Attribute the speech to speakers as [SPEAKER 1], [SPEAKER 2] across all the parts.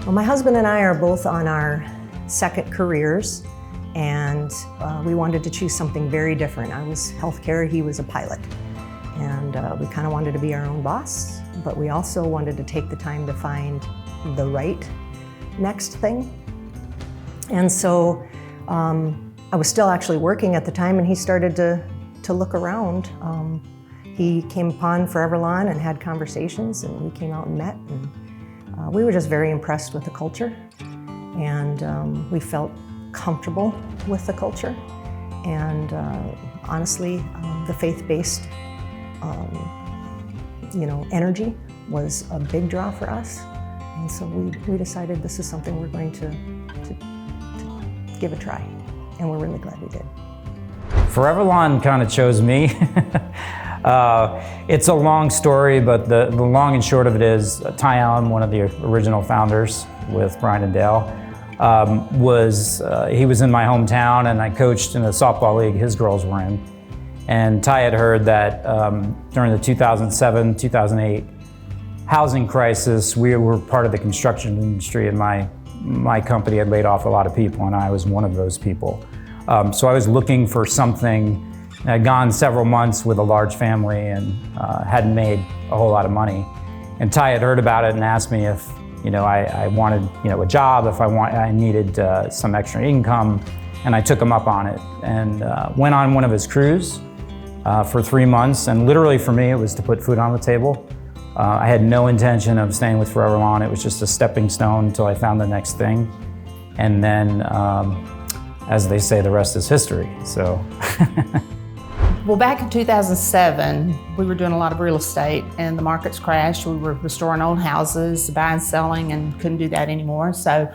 [SPEAKER 1] Well, my husband and I are both on our second careers, and we wanted to choose something very different. I was healthcare, he was a pilot. And we kind of wanted to be our own boss, but we also wanted to take the time to find the right next thing. And so I was still actually working at the time, and he started to look around. He came upon ForeverLawn and had conversations, and we came out and met, and we were just very impressed with the culture, and we felt comfortable with the culture. And honestly, the faith-based energy was a big draw for us. And so we decided this is something we're going to give a try. And we're really glad we did.
[SPEAKER 2] ForeverLawn kind of chose me. It's a long story, but the long and short of it is Ty Allen, one of the original founders with Brian and Dale, he was in my hometown, and I coached in a softball league his girls were in. And Ty had heard that during the 2007-2008 housing crisis, we were part of the construction industry, and my company had laid off a lot of people, and I was one of those people. So I was looking for something. I'd gone several months with a large family and hadn't made a whole lot of money. And Ty had heard about it and asked me if I wanted a job, if I needed some extra income, and I took him up on it and went on one of his crews for 3 months. And literally for me, it was to put food on the table. I had no intention of staying with ForeverLawn. It was just a stepping stone until I found the next thing. And then, as they say, the rest is history. So.
[SPEAKER 3] Well, back in 2007, we were doing a lot of real estate, and the markets crashed. We were restoring old houses, buying, selling, and couldn't do that anymore. So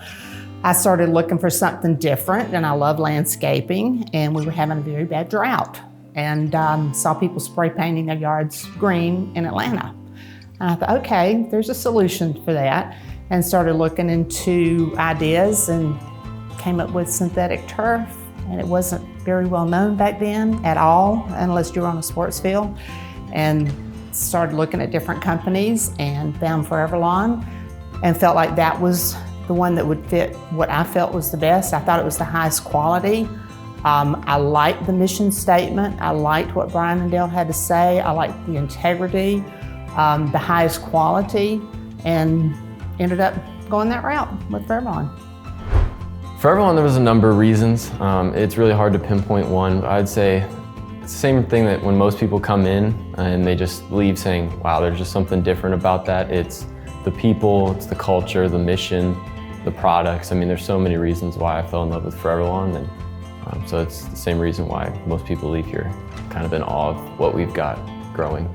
[SPEAKER 3] I started looking for something different, and I love landscaping, and we were having a very bad drought, and saw people spray painting their yards green in Atlanta. And I thought, okay, there's a solution for that, and started looking into ideas and came up with synthetic turf. And it wasn't very well known back then at all, unless you were on a sports field. And started looking at different companies and found ForeverLawn and felt like that was the one that would fit what I felt was the best. I thought it was the highest quality. I liked the mission statement. I liked what Brian and Dale had to say. I liked the integrity, the highest quality, and ended up going that route with ForeverLawn.
[SPEAKER 4] ForeverLawn, there was a number of reasons. It's really hard to pinpoint one. I'd say it's the same thing that when most people come in and they just leave saying, wow, there's just something different about that. It's the people, it's the culture, the mission, the products. I mean, there's so many reasons why I fell in love with ForeverLawn. And so it's the same reason why most people leave here kind of in awe of what we've got growing.